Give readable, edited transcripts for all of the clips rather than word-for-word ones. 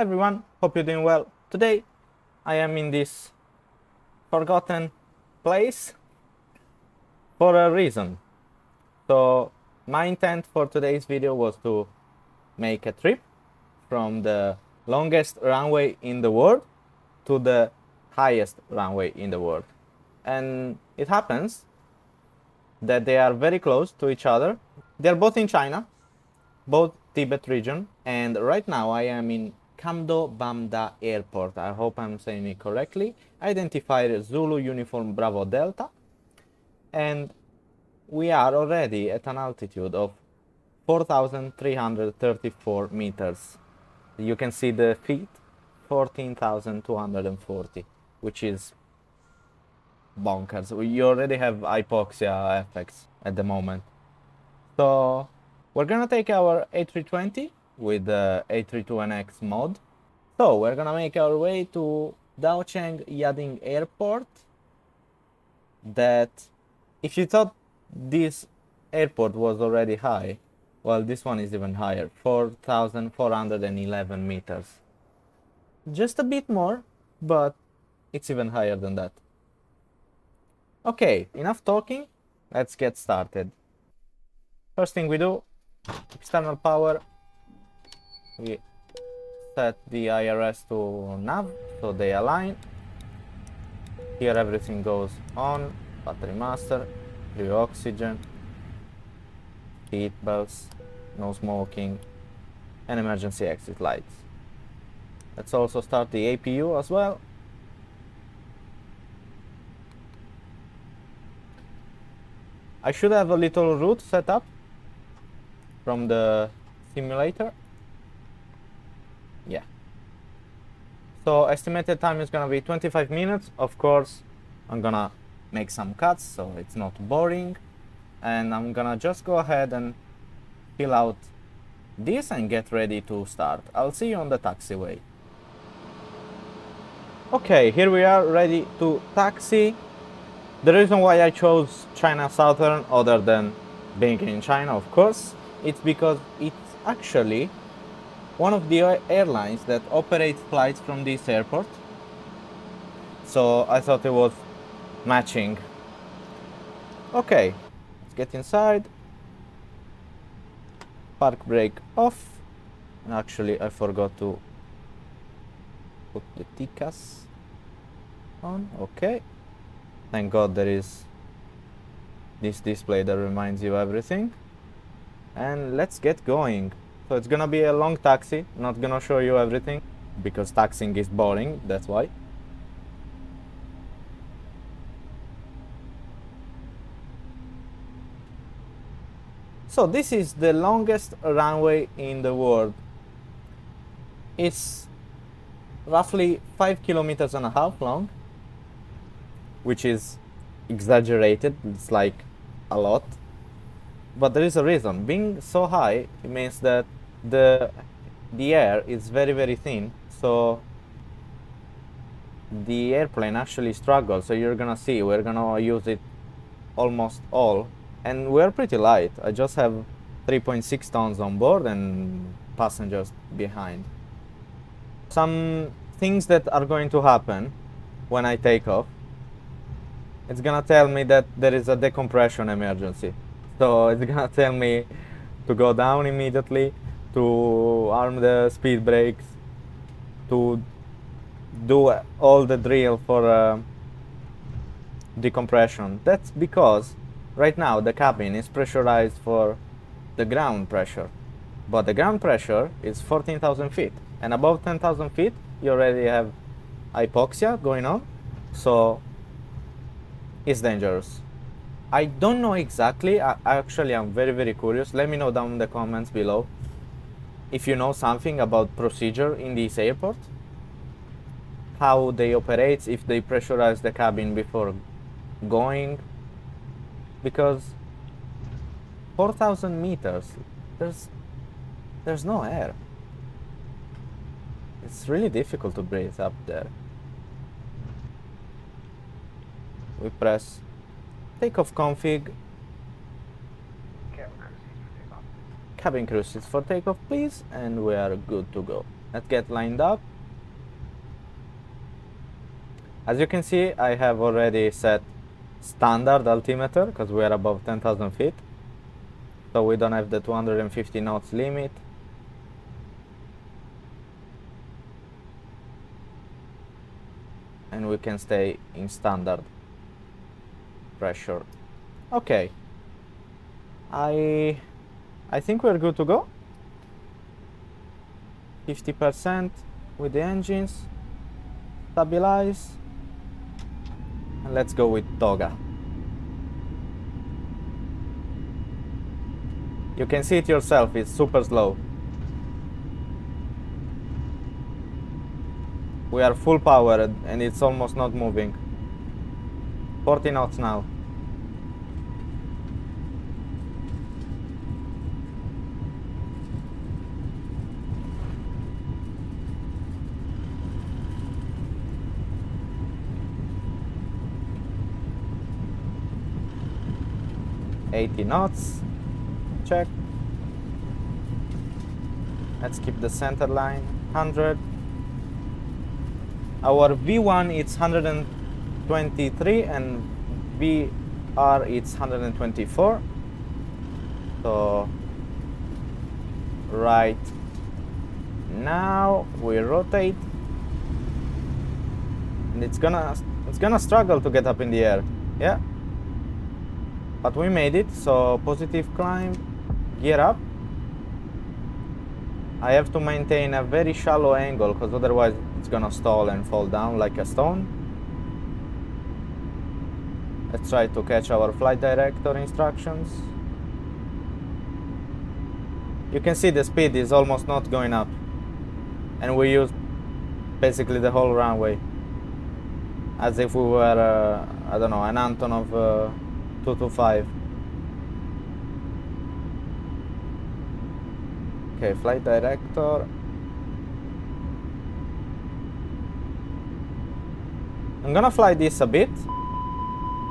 Hi everyone, hope you're doing well. Today I am in this forgotten place for a reason. So my intent for today's video was to make a trip from the longest runway in the world to the highest runway in the world. And it happens that they are very close to each other. They're both in China, both Tibet region, and right now I am in Kamdo Bamda Airport. I hope I'm saying it correctly. Identified Zulu Uniform Bravo Delta, and we are already at an altitude of 4,334 meters. You can see the feet, 14,240, which is bonkers. You already have hypoxia effects at the moment. So we're gonna take our A320 with the A32NX mod. So we're gonna make our way to Daocheng Yading Airport. That, if you thought this airport was already high, well, this one is even higher, 4,411 meters. Just a bit more, but it's even higher than that. Okay, enough talking, let's get started. First thing we do, external power, we set the IRS to nav so they align. Here everything goes on, battery master, free oxygen, seat belts, no smoking, and emergency exit lights. Let's also start the APU as well. I should have a little route set up from the simulator. Yeah. So estimated time is gonna be 25 minutes. Of course, I'm gonna make some cuts so it's not boring. And I'm gonna just go ahead and fill out this and get ready to start. I'll see you on the taxiway. Okay, here we are ready to taxi. The reason why I chose China Southern, other than being in China, of course, it's because it's actually one of the airlines that operates flights from this airport. So I thought it was matching. Okay, let's get inside. Park brake off. And actually, I forgot to put the TCAS on. Okay. Thank God there is this display that reminds you everything. And let's get going. So it's gonna be a long taxi, not gonna show you everything because taxiing is boring, that's why. So this is the longest runway in the world. It's roughly 5.5 kilometers long, which is exaggerated. It's like a lot, but there is a reason. Being so high, it means that the air is very thin, so the airplane actually struggles. So you're gonna see we're gonna use it almost all, and we're pretty light. I just have 3.6 tons on board and passengers behind. Some things that are going to happen when I take off. It's gonna tell me that there is a decompression emergency. So it's gonna tell me to go down immediately, to arm the speed brakes, to do all the drill for decompression. That's because right now the cabin is pressurized for the ground pressure. But the ground pressure is 14,000 feet. And above 10,000 feet, you already have hypoxia going on. So it's dangerous. I don't know exactly. Actually, I'm very curious. Let me know down in the comments below if you know something about procedure in this airport, how they operate, if they pressurize the cabin before going, because 4,000 meters, there's no air. It's really difficult to breathe up there. We press takeoff config. Cabin crew seats for takeoff, please, and we are good to go. Let's get lined up. As you can see, I have already set standard altimeter because we are above 10,000 feet. So we don't have the 250 knots limit. And we can stay in standard pressure. Okay. I think we're good to go. 50% with the engines. Stabilize. And let's go with toga. You can see it yourself, it's super slow. We are full powered and it's almost not moving. 40 knots now. $80 knots. Check. Let's keep the center line. 100. Our V1 it's 123 and VR it's 124. So right now we rotate and it's gonna struggle to get up in the air. Yeah. But we made it, so positive climb, gear up. I have to maintain a very shallow angle because otherwise it's gonna stall and fall down like a stone. Let's try to catch our flight director instructions. You can see the speed is almost not going up. And we use basically the whole runway. As if we were, I don't know, an Antonov 225. Okay, flight director. I'm gonna fly this a bit.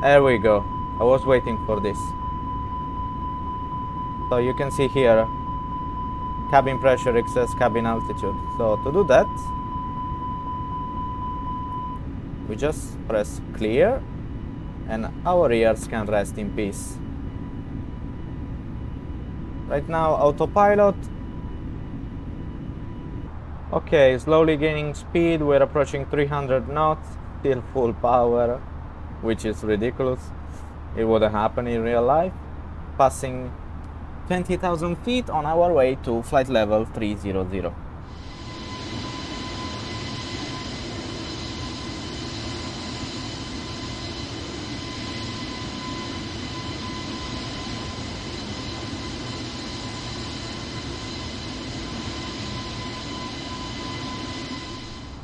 There we go. I was waiting for this. So you can see here, cabin pressure excess cabin altitude. So to do that, we just press clear and our ears can rest in peace. Right now, autopilot. Okay, slowly gaining speed. We're approaching 300 knots, still full power, which is ridiculous. It wouldn't happen in real life. Passing 20,000 feet on our way to flight level 300.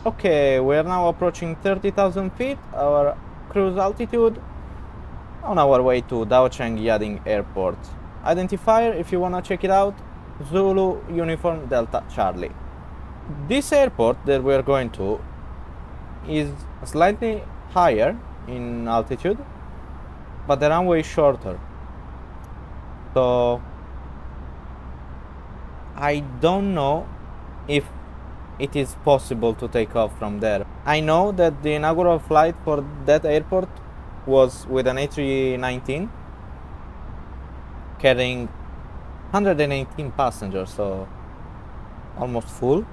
Okay, we are now approaching 30,000 feet, our cruise altitude, on our way to Daocheng Yading Airport. Identifier, if you wanna check it out, Zulu Uniform Delta Charlie. This airport that we're going to is slightly higher in altitude, but the runway is shorter. So I don't know if it is possible to take off from there. I know that the inaugural flight for that airport was with an A319 carrying 118 passengers, so almost full.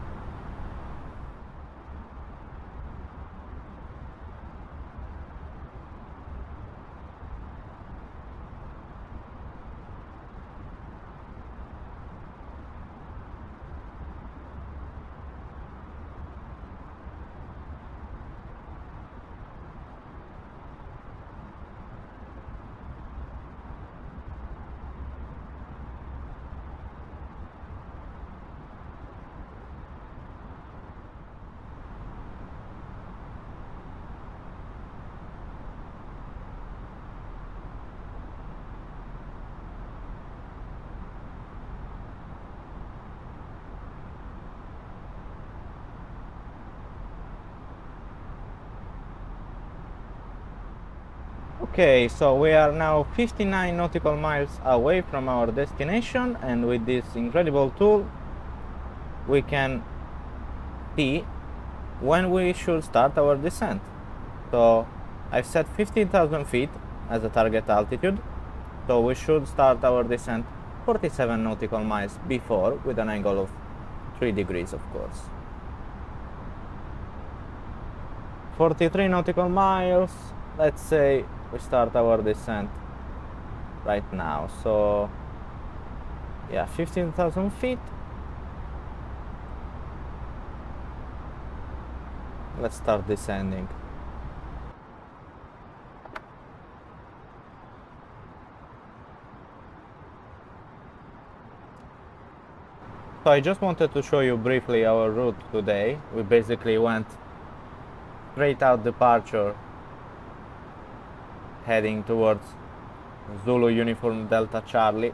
Okay, so we are now 59 nautical miles away from our destination, and with this incredible tool we can T when we should start our descent. So I've set 15,000 feet as a target altitude, so we should start our descent 47 nautical miles before, with an angle of 3 degrees, of course. 43 nautical miles, let's say we start our descent right now. So yeah, 15,000 feet. Let's start descending. So I just wanted to show you briefly our route today. We basically went straight out departure, heading towards Zulu Uniform Delta Charlie,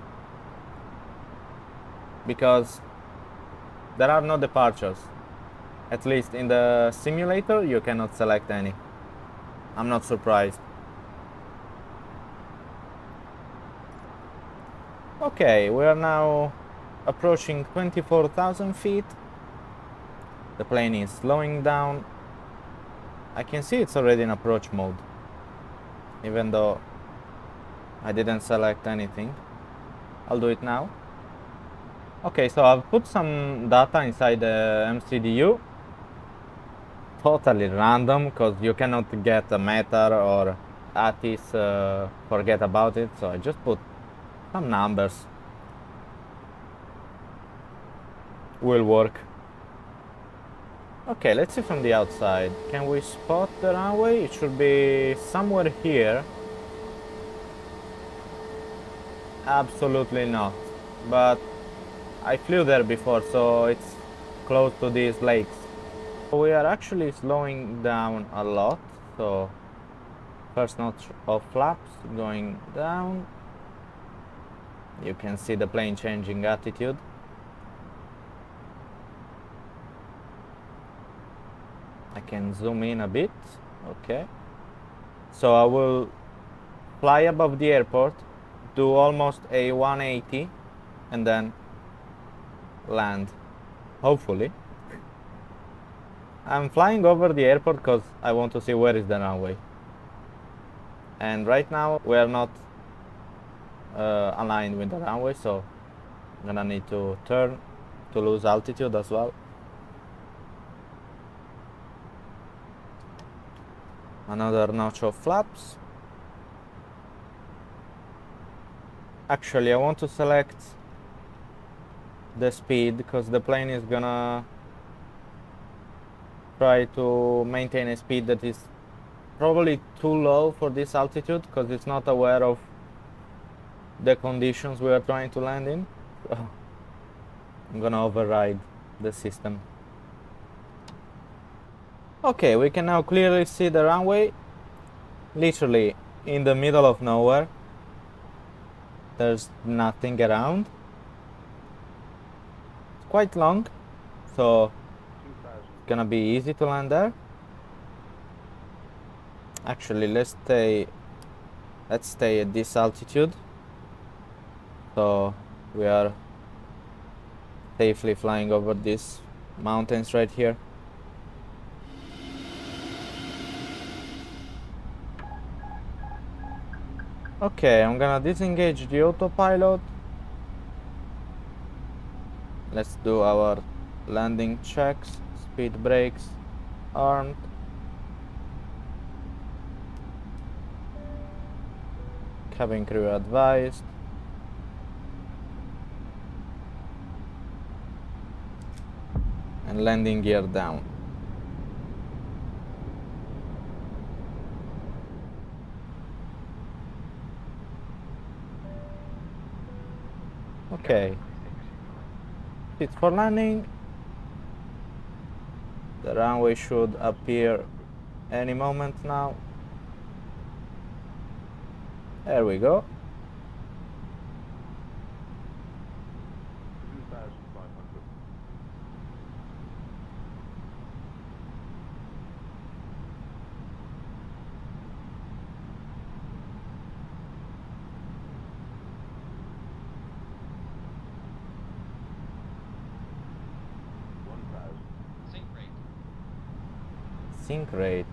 because there are no departures. At least in the simulator you cannot select any. I'm not surprised. Okay, we are now approaching 24,000 feet. The plane is slowing down. I can see it's already in approach mode, even though I didn't select anything. I'll do it now. Okay, so I've put some data inside the MCDU. Totally random, because you cannot get a meter or ATIS, forget about it. So I just put some numbers. Will work. Okay, let's see from the outside. Can we spot the runway? It should be somewhere here. Absolutely not. But I flew there before, so it's close to these lakes. We are actually slowing down a lot. So first notch of flaps going down. You can see the plane changing attitude. I can zoom in a bit. Okay. So I will fly above the airport, do almost a 180, and then land, hopefully. I'm flying over the airport because I want to see where is the runway. And right now we are not aligned with the runway, so I'm gonna need to turn to lose altitude as well. Another notch of flaps. Actually, I want to select the speed because the plane is gonna try to maintain a speed that is probably too low for this altitude, because it's not aware of the conditions we are trying to land in. So I'm gonna override the system. Okay, we can now clearly see the runway, literally in the middle of nowhere. There's nothing around. It's quite long, so it's gonna be easy to land there. Actually, let's stay at this altitude, so we are safely flying over these mountains right here. Okay, I'm gonna disengage the autopilot. Let's do our landing checks. Speed brakes armed. Cabin crew advised. And landing gear down. Okay. Fit for landing. The runway should appear any moment now. There we go. 2,500. Sync rate.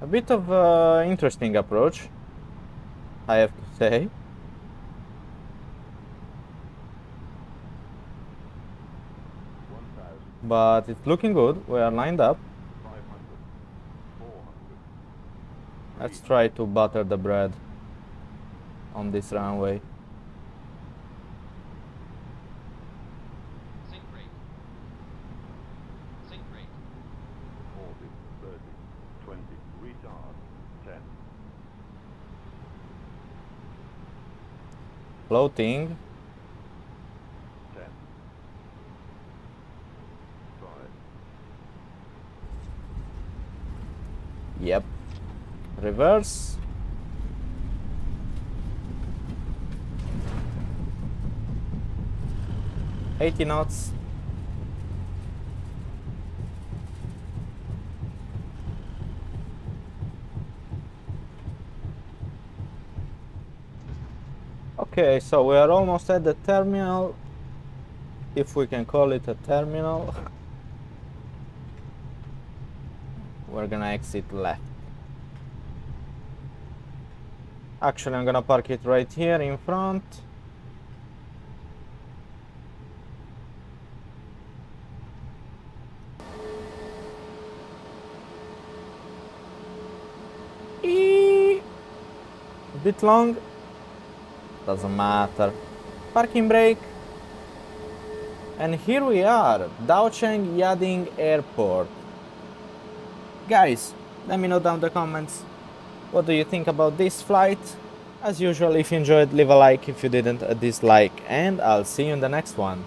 A bit of interesting approach, I have to say. But it's looking good. We are lined up. Let's try to butter the bread on this runway. Sync rate. Sync rate. 40, 30, 20, retard, 10. Floating. 10. 5. Yep. Reverse. $80 knots. Okay, so we are almost at the terminal, if we can call it a terminal. We're gonna exit left. Actually, I'm gonna park it right here in front. A bit long. Doesn't matter. Parking brake. And here we are, Daocheng Yading Airport. Guys, let me know down in the comments, what do you think about this flight? As usual, if you enjoyed, leave a like. If you didn't, a dislike. And I'll see you in the next one.